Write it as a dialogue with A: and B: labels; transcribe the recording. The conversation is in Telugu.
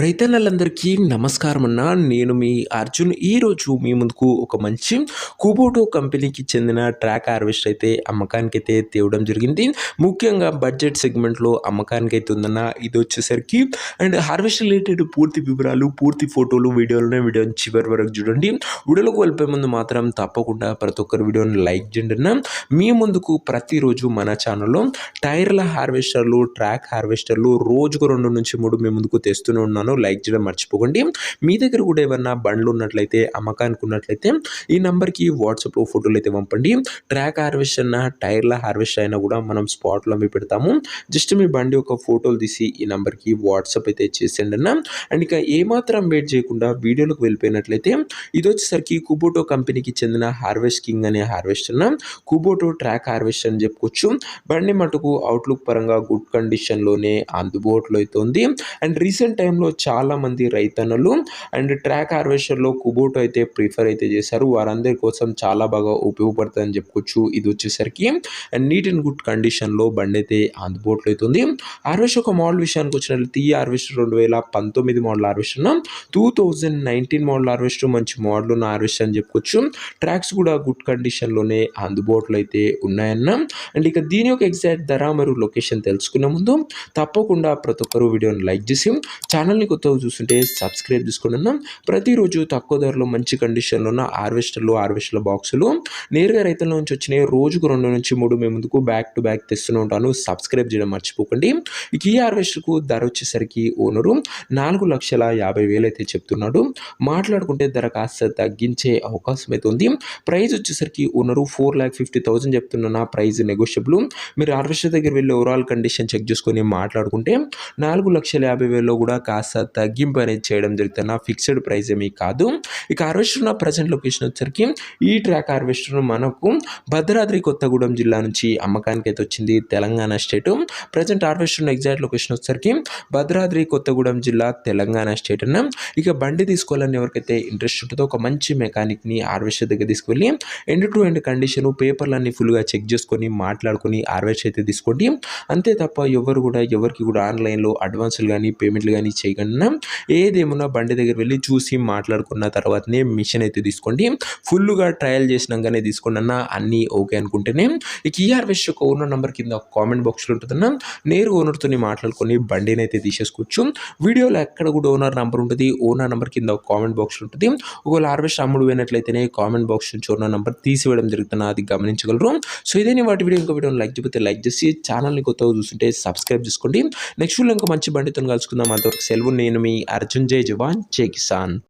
A: రైతన్నలందరికీ నమస్కారం అన్న. నేను మీ అర్జున్. ఈరోజు మీ ముందుకు ఒక మంచి కుబోటో కంపెనీకి చెందిన ట్రాక్ హార్వెస్టర్ అయితే అమ్మకానికైతే తేవడం జరిగింది. ముఖ్యంగా బడ్జెట్ సెగ్మెంట్లో అమ్మకానికైతే ఉందన్న. ఇది వచ్చేసరికి అండ్ హార్వెస్టర్ రిలేటెడ్ పూర్తి వివరాలు, పూర్తి ఫోటోలు వీడియోని చివరి వరకు చూడండి. వీడియోలోకి వెళ్ళిపోయే ముందు మాత్రం తప్పకుండా ప్రతి ఒక్కరు వీడియోని లైక్ చేయండి అన్న. మీ ముందుకు ప్రతిరోజు మన ఛానల్లో టైర్ల హార్వెస్టర్లు, ట్రాక్ హార్వెస్టర్లు రోజుకు 2 నుంచి 3 మీ ముందుకు తెస్తూనే ఉన్నాను. లైక్ చేయడం మర్చిపోకండి. మీ దగ్గర కూడా ఏమన్నా బండ్లు ఉన్నట్లయితే, అమ్మకానికి ఉన్నట్లయితే ఈ నంబర్కి వాట్సాప్లో ఫోటోలు అయితే పంపండి. ట్రాక్ హార్వెస్టర్ అయినా, టైర్ల హార్వెస్టర్ అయినా కూడా మనం స్పాట్లో అమ్మి పెడతాము. జస్ట్ మీ బండి యొక్క ఫోటోలు తీసి ఈ నంబర్కి వాట్సాప్ అయితే చేసేయండి అన్న. అండ్ ఇక ఏమాత్రం వెయిట్ చేయకుండా వీడియోలోకి వెళ్ళిపోయినట్లయితే ఇది వచ్చేసరికి కుబోటో కంపెనీకి చెందిన హార్వెస్ట్ కింగ్ అనే హార్వెస్టర్. కుబోటో ట్రాక్ హార్వెస్టర్ అని చెప్పుకోవచ్చు. బండి మటుకు అవుట్లుక్ పరంగా గుడ్ కండిషన్లోనే అందుబాటులో అయితే ఉంది. అండ్ రీసెంట్ టైంలో చాలా మంది రైతన్నలు అండ్ ట్రాక్ హార్వెస్టర్లో కుబోటో అయితే ప్రిఫర్ అయితే చేశారు. వారందరి కోసం చాలా బాగా ఉపయోగపడుతుందని చెప్పుకోవచ్చు. ఇది వచ్చేసరికి అండ్ నీట్ అండ్ గుడ్ కండిషన్లో బండి అయితే అందుబాటులో అవుతుంది. హార్వెస్టర్ ఒక మోడల్ విషయానికి వచ్చినట్లయితే ఈ harvester 2019 model harvester, 2019 model harvester మంచి మోడల్ ఉన్న హార్వెస్టర్ అని చెప్పుకోవచ్చు. ట్రాక్స్ కూడా గుడ్ కండిషన్లోనే అందుబాటులో అయితే ఉన్నాయన్న. అండ్ ఇక దీని యొక్క ఎగ్జాక్ట్ ధర మరియు లొకేషన్ తెలుసుకునే ముందు తప్పకుండా ప్రతి ఒక్కరు వీడియోని లైక్ చేసి ఛానల్ని కొత్తగా చూస్తుంటే సబ్స్క్రైబ్ చేసుకున్నాను. ప్రతిరోజు తక్కువ ధరలో మంచి కండిషన్లో ఉన్న హార్వెస్టర్ల బాక్సులు నేరుగా రైతుల నుంచి వచ్చినాయి. రోజుకు 2 నుంచి 3 మీ ముందుకు బ్యాక్ టు బ్యాక్ తెస్తూనే ఉంటాను. సబ్స్క్రైబ్ చేయడం మర్చిపోకండి. ఇక ఈ హార్వెస్టర్కు ధర వచ్చేసరికి ఓనరు 4,50,000 అయితే చెప్తున్నాడు. మాట్లాడుకుంటే ధర కాస్త తగ్గించే అవకాశం అయితే ఉంది. ప్రైస్ వచ్చేసరికి ఓనరు 4,50,000 చెప్తున్నా. Price negotiable. మీరు హార్వెస్టర్ దగ్గర వెళ్ళి ఓవరాల్ కండిషన్ చెక్ చేసుకొని మాట్లాడుకుంటే 4,50,000 కూడా కాస్త తగ్గింపు అనేది చేయడం జరుగుతున్న. ఫిక్స్డ్ ప్రైస్ ఏమీ కాదు. ఇక హార్వెస్టర్ ఉన్న ప్రజెంట్ లొకేషన్ వచ్చేసరికి ఈ ట్రాక్ హార్వెస్టర్ మనకు భద్రాద్రి కొత్తగూడెం జిల్లా నుంచి అమ్మకానికి అయితే వచ్చింది. తెలంగాణ స్టేట్. ప్రజెంట్ హార్వెస్టర్ ఉన్న ఎగ్జాక్ట్ లొకేషన్ వచ్చేసరికి భద్రాద్రి కొత్తగూడెం జిల్లా, తెలంగాణ స్టేట్ అన్న. ఇక బండి తీసుకోవాలని ఎవరికైతే ఇంట్రెస్ట్ ఉంటుందో ఒక మంచి మెకానిక్ని హార్వెస్టర్ దగ్గర తీసుకువెళ్ళి ఎండ్ టు ఎండ్ కండిషన్ పేపర్లన్నీ ఫుల్గా చెక్ చేసుకొని మాట్లాడుకొని హార్వెస్ట్ అయితే తీసుకోండి. అంతే తప్ప ఎవరికి కూడా ఆన్లైన్లో అడ్వాన్సులు కానీ పేమెంట్లు కానీ చేయకుండా ఏదేమన్నా బండి దగ్గర వెళ్ళి చూసి మాట్లాడుకున్న తర్వాతనే మిషన్ అయితే తీసుకోండి. ఫుల్గా ట్రయల్ చేసినాకనే తీసుకోండి అన్న. అన్నీ ఓకే అనుకుంటేనే. ఇక ఈ హార్వెస్టర్ ఒక ఓనర్ నెంబర్ కింద కామెంట్ బాక్స్లో ఉంటుందన్న. నేరుగా ఓనర్తో మాట్లాడుకొని బండిని అయితే తీసేసుకోవచ్చు. వీడియోలో ఎక్కడ కూడా ఓనర్ నెంబర్ ఉంటుంది. ఓనర్ నెంబర్ కింద కామెంట్ బాక్స్లో ఉంటుంది. ఒకవేళ హార్వెస్టర్ అమ్ముడు పోయినట్లయితేనే కామెంట్ బాక్స్ నుంచి ఓనర్ నెంబర్ తీసివేయడం జరుగుతున్నా. అది గమనించగలరు. సో ఇదేని వాటి వీడియో. ఇంకో వీడియోని లైక్ చేయకపోతే లైక్ చేసి ఛానల్ని కొత్తగా చూస్తుంటే సబ్స్క్రైబ్ చేసుకోండి. నెక్స్ట్ వీడియో ఇంకా మంచి బండితో కలుసుకుందాం. అంతవరకు సెలవు. నేను మీ అర్జున్. జై జవాన్, జై కిసాన్.